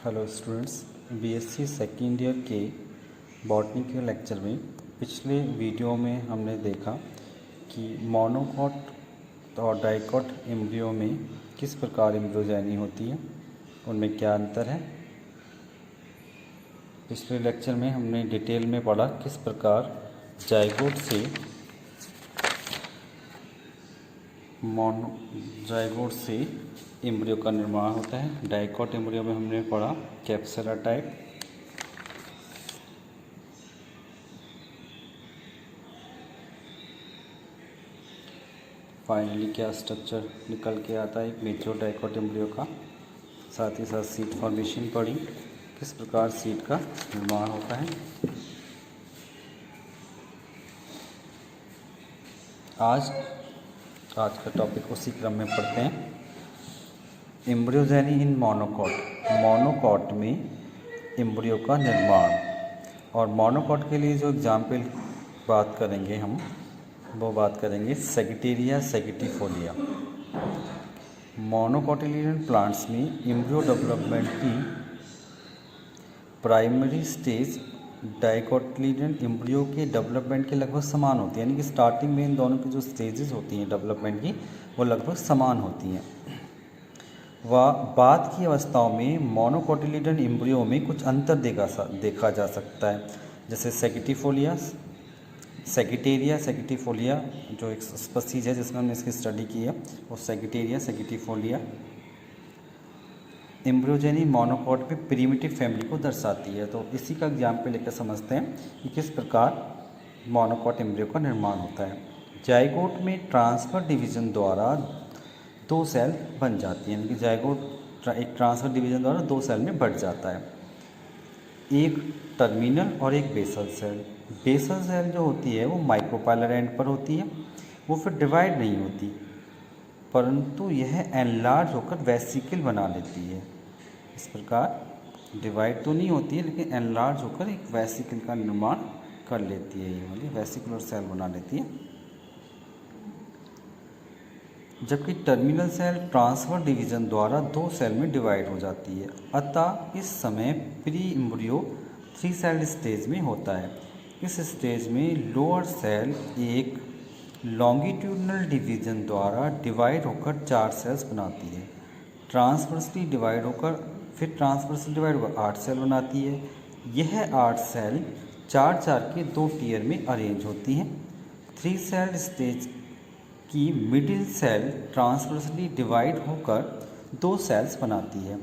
Hello students, BSc second year के botany के lecture में पिछले वीडियो में हमने देखा कि मोनोकॉट और डाइकॉट एम्ब्रियो में किस प्रकार एम्ब्रियोजेनी होती है, उनमें क्या अंतर है। पिछले लेक्चर में हमने डिटेल में पढ़ा किस प्रकार जाइगोट से एम्ब्रियो का निर्माण होता है। डाइकॉट एम्ब्रियो में हमने पढ़ा कैप्सुला टाइप, फाइनली क्या स्ट्रक्चर निकल के आता है एक मेच्योर डाइकॉट एम्ब्रियो का। साथ ही साथ सीड फॉर्मेशन पढ़ी, किस प्रकार सीड का निर्माण होता है। आज का टॉपिक उसी क्रम में पढ़ते हैं। एम्ब्रियोजेनी इन मोनोकॉट में एम्ब्रियो का निर्माण। और मोनोकॉट के लिए जो एग्जाम्पल बात करेंगे हम, वो बात करेंगे सेगिटेरिया सेगिटिफोलिया। मोनोकोटिलिडन प्लांट्स में एम्ब्रियो डेवलपमेंट की प्राइमरी स्टेज डाइकोटिलिडन एम्ब्रियो के डेवलपमेंट के लगभग समान होती है, यानी कि स्टार्टिंग में इन दोनों की जो स्टेजेस होती हैं डेवलपमेंट की, वो लगभग समान होती हैं। वह बाद की अवस्थाओं में मोनोकोटिलिडन एम्ब्रियो में कुछ अंतर देखा जा सकता है, जैसे सेगिटेरिया सेगिटिफोलिया जो एक स्पीशीज है जिसमें हमने इसकी स्टडी की है, वो सेगिटेरिया सेगिटिफोलिया एम्ब्रियोजेनी मोनोकॉट में प्रिमिटिव फैमिली को दर्शाती है। तो इसी का एग्जाम्पल लेकर समझते हैं कि किस प्रकार मोनोकॉट एम्ब्रियो का निर्माण होता है। जाइगोट में ट्रांसफर डिवीजन द्वारा दो सेल बन जाती है, यानी कि जाइगोट एक ट्रांसफर डिवीजन द्वारा दो सेल में बढ़ जाता है, एक टर्मिनल और एक बेसल सेल। बेसल सेल जो होती है वो माइक्रोपाइलर एंड पर होती है, वो फिर डिवाइड नहीं होती, परंतु यह एनलार्ज होकर वेसिकल बना लेती है। इस प्रकार डिवाइड तो नहीं होती है, लेकिन एनलार्ज होकर एक वेसिकल का निर्माण कर लेती है, ये वाली वेसिकुलर सेल बना लेती है। जबकि टर्मिनल सेल ट्रांसफर डिवीजन द्वारा दो सेल में डिवाइड हो जाती है, अतः इस समय प्री एम्ब्रियो 3 सेल स्टेज में होता है। इस स्टेज में लोअर सेल एक लॉन्गिट्यूडनल डिवीजन द्वारा डिवाइड होकर 4 सेल्स बनाती है, ट्रांसवर्सली डिवाइड होकर फिर ट्रांसवर्सली डिवाइड होकर 8 सेल बनाती है। यह 8 सेल 4-4 के 2 टीयर में अरेंज होती हैं। 3 सेल स्टेज की मिडिल सेल ट्रांसवर्सली डिवाइड होकर 2 सेल्स बनाती है,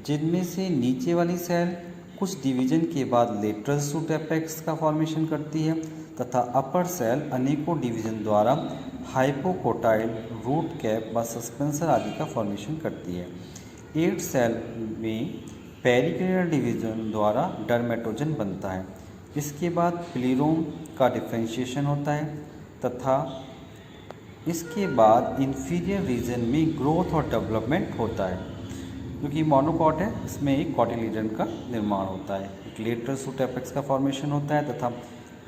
जिनमें से नीचे वाली सेल कुछ डिवीजन के बाद लेटरल शूट एपेक्स का फॉर्मेशन करती है, तथा अपर सेल अनेकों डिवीजन द्वारा हाइपोकोटाइल, रूट कैप व सस्पेंसर आदि का फॉर्मेशन करती है। 8 सेल में पेरिक्लिनल डिवीजन द्वारा डर्मेटोजन बनता है। इसके बाद प्लेरोम का डिफ्रेंशिएशन होता है, तथा इसके बाद इंफीरियर रीजन में ग्रोथ और डेवलपमेंट होता है। क्योंकि मोनोकॉट है, इसमें एक कॉटिलिडन का निर्माण होता है, एक लेटरल शूट एपेक्स का फॉर्मेशन होता है, तथा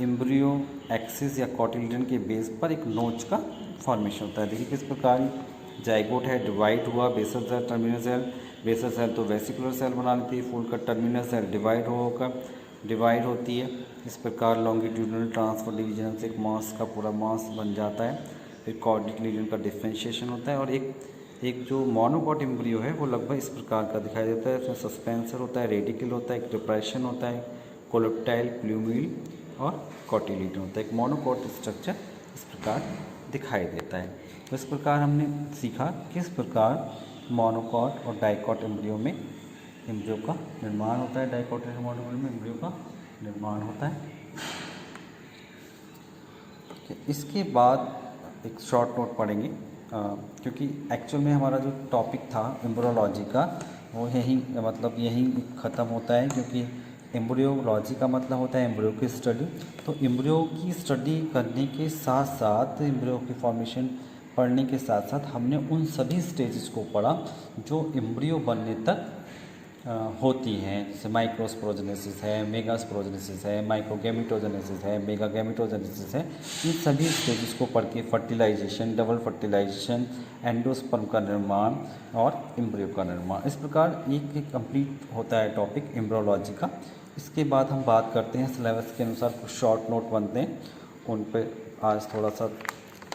एम्ब्रियो एक्सिस या कॉटिलिडन के बेस पर एक नोच का फॉर्मेशन होता है। देखिए किस प्रकार जाइगोट है, डिवाइड हुआ, basal cell terminal cell, basal cell तो वेसिकुलर सेल बना लेती है, फूल का टर्मिनल सेल डिवाइड होती है। इस प्रकार लॉन्गिट्यूडनल ट्रांसफर डिवीजन से एक मास का पूरा मास बन जाता है, फिर कॉटिलिडन का डिफ्रेंशिएशन होता है। और एक जो मोनोकॉट एम्ब्रियो है वो लगभग इस प्रकार का दिखाई देता है। इसमें सस्पेंसर होता है, रेडिकल होता है, एक डिप्रेशन होता है, कोलेप्टाइल, प्लूमिल और कॉटिलिडन होता है। एक मोनोकॉट स्ट्रक्चर इस प्रकार दिखाई देता है। तो इस प्रकार हमने सीखा किस प्रकार मोनोकॉट और डाइकॉट एम्ब्रियो में एम्ब्रियो का निर्माण होता है, डाइकॉट मोनोकॉट में एम्ब्रियो का निर्माण होता है। इसके बाद एक शॉर्ट नोट पढ़ेंगे, क्योंकि एक्चुअल में हमारा जो टॉपिक था एम्ब्रियोलॉजी का वो यहीं ख़त्म होता है, क्योंकि एम्ब्रियोलॉजी का मतलब होता है एम्ब्रियो की स्टडी। तो एम्ब्रियो की स्टडी करने के साथ साथ, एम्ब्रियो की फॉर्मेशन पढ़ने के साथ साथ हमने उन सभी स्टेजेस को पढ़ा जो एम्ब्रियो बनने तक होती हैं, जैसे माइक्रोस्पोरोजेनेसिस है, मेगास्पोरोजेनेसिस है, माइक्रोगैमेटोजेनेसिस है, मेगागैमेटोजेनेसिस है। इन सभी स्टेजेस को पढ़ के फर्टिलाइजेशन, डबल फर्टिलाइजेशन, एंडोस्पर्म का निर्माण और एम्ब्रियो का निर्माण, इस प्रकार एक कंप्लीट होता है टॉपिक एम्ब्रियोलॉजी का। इसके बाद हम बात करते हैं सिलेबस के अनुसार कुछ शॉर्ट नोट बनते हैं, उन पे आज थोड़ा सा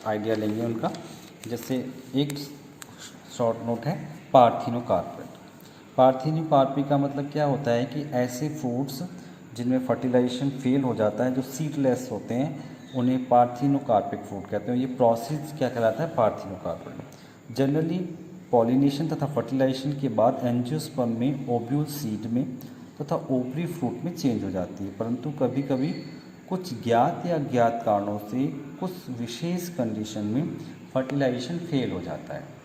आइडिया लेंगे उनका। जैसे एक शॉर्ट नोट है पार्थिनोकार्पेट। पार्थिनोकार्पी का मतलब क्या होता है कि ऐसे फ्रूट्स जिनमें फर्टिलाइजेशन फेल हो जाता है, जो सीडलेस होते हैं, उन्हें पार्थिनोकार्पिक फ्रूट कहते हैं। ये प्रोसेस क्या कहलाता है? पार्थिनोकार्पिक। जनरली पॉलिनेशन तथा फर्टिलाइजेशन के बाद एंजियोस्पर्म में, ओव्यूल सीड में तथा ओवरी फ्रूट में चेंज हो जाती है, परंतु कभी कभी कुछ ज्ञात या अज्ञात कारणों से कुछ विशेष कंडीशन में फर्टिलाइजेशन फेल हो जाता है।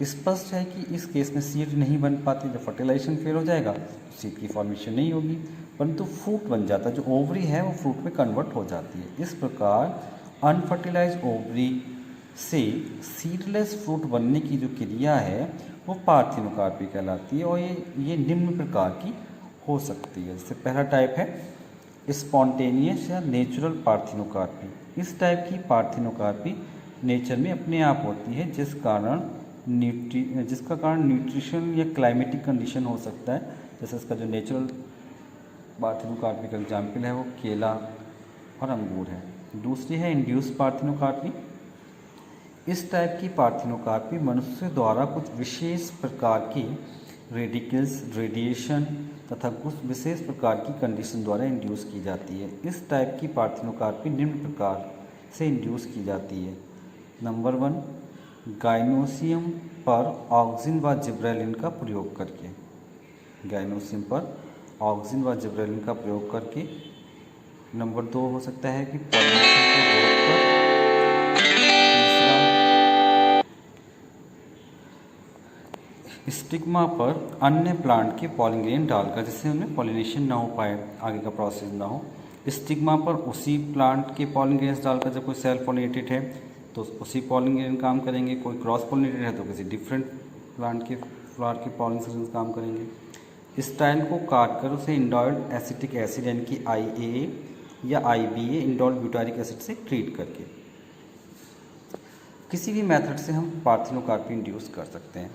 स्पष्ट है कि इस केस में सीड नहीं बन पाती। जब फर्टिलाइजेशन फेल हो जाएगा तो सीड की फॉर्मेशन नहीं होगी, परंतु फ्रूट बन जाता है। जो ओवरी है वो फ्रूट में कन्वर्ट हो जाती है। इस प्रकार अनफर्टिलाइज ओवरी से सीडलेस फ्रूट बनने की जो क्रिया है वो पार्थिनोकार्पी कहलाती है, और ये निम्न प्रकार की हो सकती है। जैसे पहला टाइप है स्पॉन्टेनियस या नेचुरल पार्थिनोकार्पी। इस टाइप की पार्थिनोकार्पी नेचर में अपने आप होती है, जिसका कारण न्यूट्रिशन या क्लाइमेटिक कंडीशन हो सकता है। जैसे इसका जो नेचुरल पार्थिनोकार्पी का एग्जाम्पल है वो केला और अंगूर है। दूसरी है इंड्यूस पार्थिनोकार्पी। इस टाइप की पार्थिनोकार्पी मनुष्य द्वारा कुछ विशेष प्रकार की रेडिकल्स, रेडिएशन तथा कुछ विशेष प्रकार की कंडीशन द्वारा इंड्यूस की जाती है। इस टाइप की पार्थिनोकार्पी निम्न प्रकार से इंड्यूस की जाती है। नंबर 1, गाइनोसियम पर ऑक्सिन व जिब्रेलिन का प्रयोग करके। गाइनोसियम पर ऑक्सिन व जिब्रेलिन का प्रयोग करके। नंबर 2 हो सकता है कि पॉलिनेशन को रोककर। तीसरा, स्टिग्मा पर अन्य प्लांट के पॉलिनेशन डालकर, जिससे उनमें पॉलिनेशन ना हो पाए, आगे का प्रोसेस ना हो। स्टिग्मा पर उसी प्लांट के पॉलिनेशन डालकर, जब कोई सेल्फ पॉलिनेटेड है तो उसी पॉलिनेशन काम करेंगे, कोई क्रॉस पॉलिनेटेड है तो किसी डिफरेंट प्लांट के फ्लावर के पॉलिनेशन काम करेंगे। स्टाइल को काट कर उसे इंडोल्ड एसिटिक एसिड यानी कि IAA या IBA इंडोल्ड ब्यूटारिक एसिड से ट्रीट करके। किसी भी मेथड से हम पार्थिनोकार्पी इंड्यूस कर सकते हैं।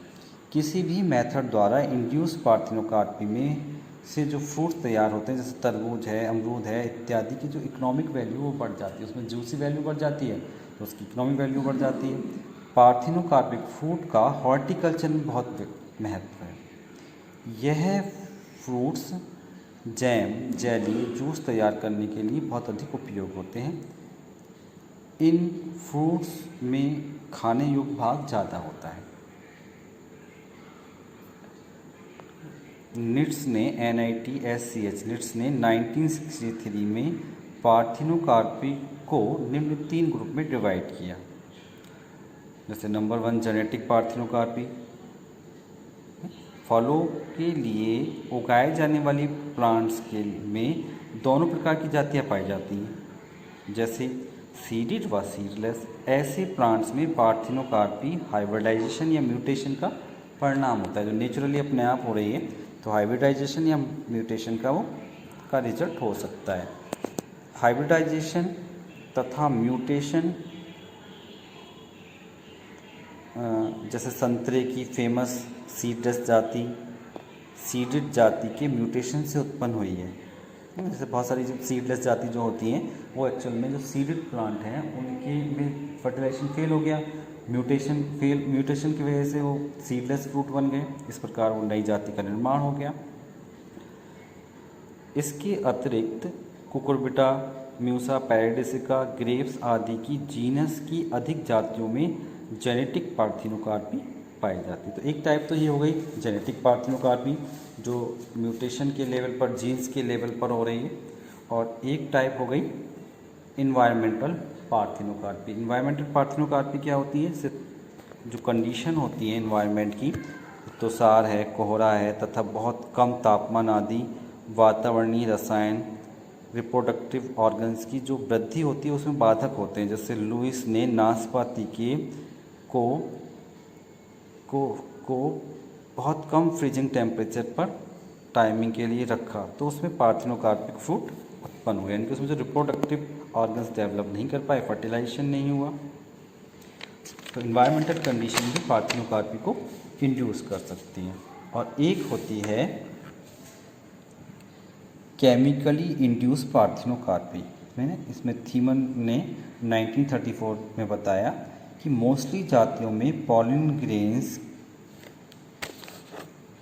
किसी भी मेथड द्वारा इंड्यूस पार्थिनोकार्पी में से जो फ्रूट्स तैयार होते हैं, जैसे तरबूज है, अमरूद है इत्यादि की जो इकोनॉमिक वैल्यू वो बढ़ जाती है, उसमें जूसी वैल्यू बढ़ जाती है तो उसकी इकोनॉमिक वैल्यू बढ़ जाती है। पार्थिनोकार्पिक फ्रूट का हॉर्टिकल्चर में बहुत महत्व है। यह फ्रूट्स जैम, जेली, जूस तैयार करने के लिए बहुत अधिक उपयोग होते हैं। इन फ्रूट्स में खाने योग्य भाग ज़्यादा होता है। निट्स ने निट्स ने 1963 में पार्थिनोकार्पी को निम्न 3 ग्रुप में डिवाइड किया। जैसे नंबर 1 जेनेटिक पार्थिनोकार्पी। फलों के लिए उगाए जाने वाली प्लांट्स के में दोनों प्रकार की जातियां पाई जाती हैं, जैसे सीडेड व सीडलेस। ऐसे प्लांट्स में पार्थिनोकार्पी हाइब्रिडाइजेशन या म्यूटेशन का परिणाम होता है, जो नेचुरली अपने आप हो रही है, तो हाइब्रिडाइजेशन या म्यूटेशन का रिजल्ट हो सकता है। हाइब्रिडाइजेशन तथा म्यूटेशन, जैसे संतरे की फेमस सीडलेस जाति सीडेड जाति के म्यूटेशन से उत्पन्न हुई है। जैसे बहुत सारी जो सीडलेस जाति जो होती हैं वो एक्चुअल में जो सीडेड प्लांट हैं उनके में फर्टिलाइजेशन फेल हो गया, म्यूटेशन की वजह से वो सीडलेस फ्रूट बन गए। इस प्रकार वो नई जाति का निर्माण हो गया। इसके अतिरिक्त कुकुरबिटा, म्यूसा पैराडिसिका, ग्रेप्स आदि की जीनस की अधिक जातियों में जेनेटिक पार्थिनोकार्पी पाई जाती है। तो एक टाइप तो ये हो गई जेनेटिक पार्थिनोकार्पी, जो म्यूटेशन के लेवल पर, जीन्स के लेवल पर हो रही है, और एक टाइप हो गई इन्वायरमेंटल पार्थिनोकार्पी। इन्वायरमेंटल पार्थिनोकार्पी क्या होती है? जो कंडीशन होती है इन्वायरमेंट की, तुषार है, कोहरा है तथा बहुत कम तापमान आदि वातावरणीय रसायन, रिप्रोडक्टिव ऑर्गन्स की जो वृद्धि होती है उसमें बाधक होते हैं। जैसे लुइस ने नाशपाती के बहुत कम फ्रीजिंग टेम्परेचर पर टाइमिंग के लिए रखा तो उसमें पार्थिनोकार्पिक फ्रूट उत्पन्न हुए, यानी कि उसमें जो रिप्रोडक्टिव ऑर्गन्स डेवलप नहीं कर पाए, फर्टिलाइजेशन नहीं हुआ। तो इन्वायरमेंटल कंडीशन भी पार्थिनोकार्पी को इंड्यूस कर सकती हैं। और एक होती है केमिकली इंड्यूस पार्थिनोकार्पी। मैंने इसमें थीमन ने 1934 में बताया कि मोस्टली जातियों में पॉलिन ग्रेन्स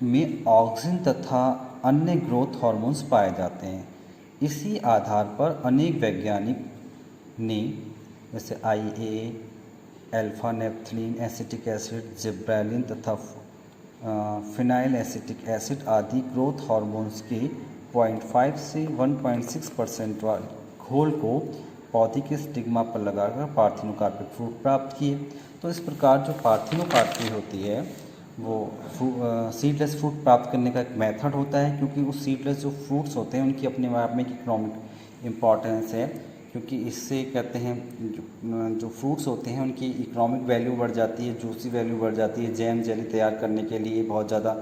में ऑक्सिन तथा अन्य ग्रोथ हार्मोन्स पाए जाते हैं। इसी आधार पर अनेक वैज्ञानिक ने जैसे IA, alpha naphthalene acetic acid, gibberellin तथा फिनाइल एसिटिक एसिड आदि ग्रोथ हार्मोन्स के 0.5 से 1.6% वाले घोल को पौधे के स्टिग्मा पर लगाकर पार्थिनोकार्पिक फ्रूट प्राप्त किए। तो इस प्रकार जो पार्थिनोकार्पी होती है वो सीडलेस फ्रूट प्राप्त करने का एक मेथड होता है, क्योंकि उस सीडलेस जो फ्रूट्स होते हैं उनकी अपने आप में इकोनॉमिक इम्पॉर्टेंस है, क्योंकि इससे कहते हैं जो फ्रूट्स होते हैं उनकी इकोनॉमिक वैल्यू बढ़ जाती है, जूसी वैल्यू बढ़ जाती है, जैम जेली तैयार करने के लिए बहुत ज़्यादा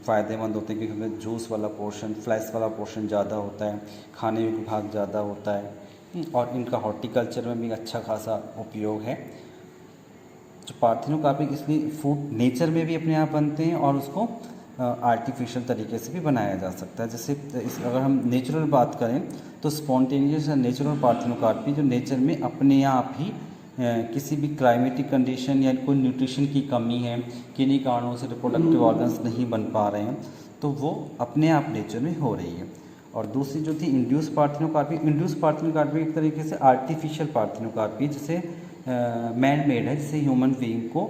फ़ायदेमंद होते हैं, क्योंकि उसमें जूस वाला पोर्शन, फ्लैश वाला पोर्शन ज़्यादा होता है, खाने योग्य भाग ज़्यादा होता है, और इनका हॉर्टिकल्चर में भी अच्छा खासा उपयोग है। जो पार्थिनोकार्पिक इसलिए फ्रूट नेचर में भी अपने आप बनते हैं और उसको आर्टिफिशियल तरीके से भी बनाया जा सकता है। जैसे अगर हम नेचुरल बात करें तो स्पॉन्टेनियस या नेचुरल पार्थिनोकार्पी जो नेचर में अपने आप ही किसी भी क्लाइमेटिक कंडीशन या कोई न्यूट्रिशन की कमी है, किन्हीं कारणों से रिप्रोडक्टिव ऑर्गन्स नहीं बन पा रहे हैं, तो वो अपने आप नेचर में हो रही है। और दूसरी जो थी इंड्यूस पार्थिनोकार्पी एक तरीके से आर्टिफिशियल पार्थिनोकार्पी, जैसे मैन मेड है, जिसे ह्यूमन बीइंग को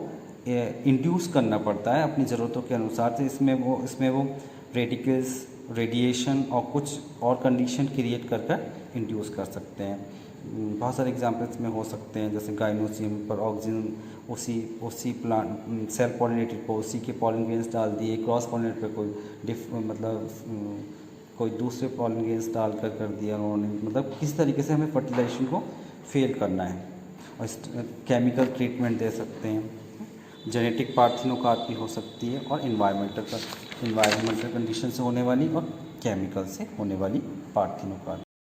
इंड्यूस करना पड़ता है अपनी ज़रूरतों के अनुसार। तो इसमें वो रेडिकल्स, रेडिएशन और कुछ और कंडीशन क्रिएट कर इंड्यूस कर सकते हैं। बहुत सारे एग्जांपल्स में हो सकते हैं, जैसे गाइनोसियम पर ऑक्सीजन उसी प्लांट सेल पॉलिनेटेड पर उसी के पॉलिन ग्रेन्स डाल दिए, क्रॉस पॉलिनेटेड पर कोई दूसरे पॉलिन ग्रेन्स डाल कर दिया उन्होंने। मतलब किस तरीके से हमें फर्टिलाइजेशन को फेल करना है, और केमिकल ट्रीटमेंट दे सकते हैं। जेनेटिक पार्थिनोकार्पी हो सकती है, और इन्वायरमेंटल कंडीशन से होने वाली और केमिकल से होने वाली पार्थिनोकार्पी।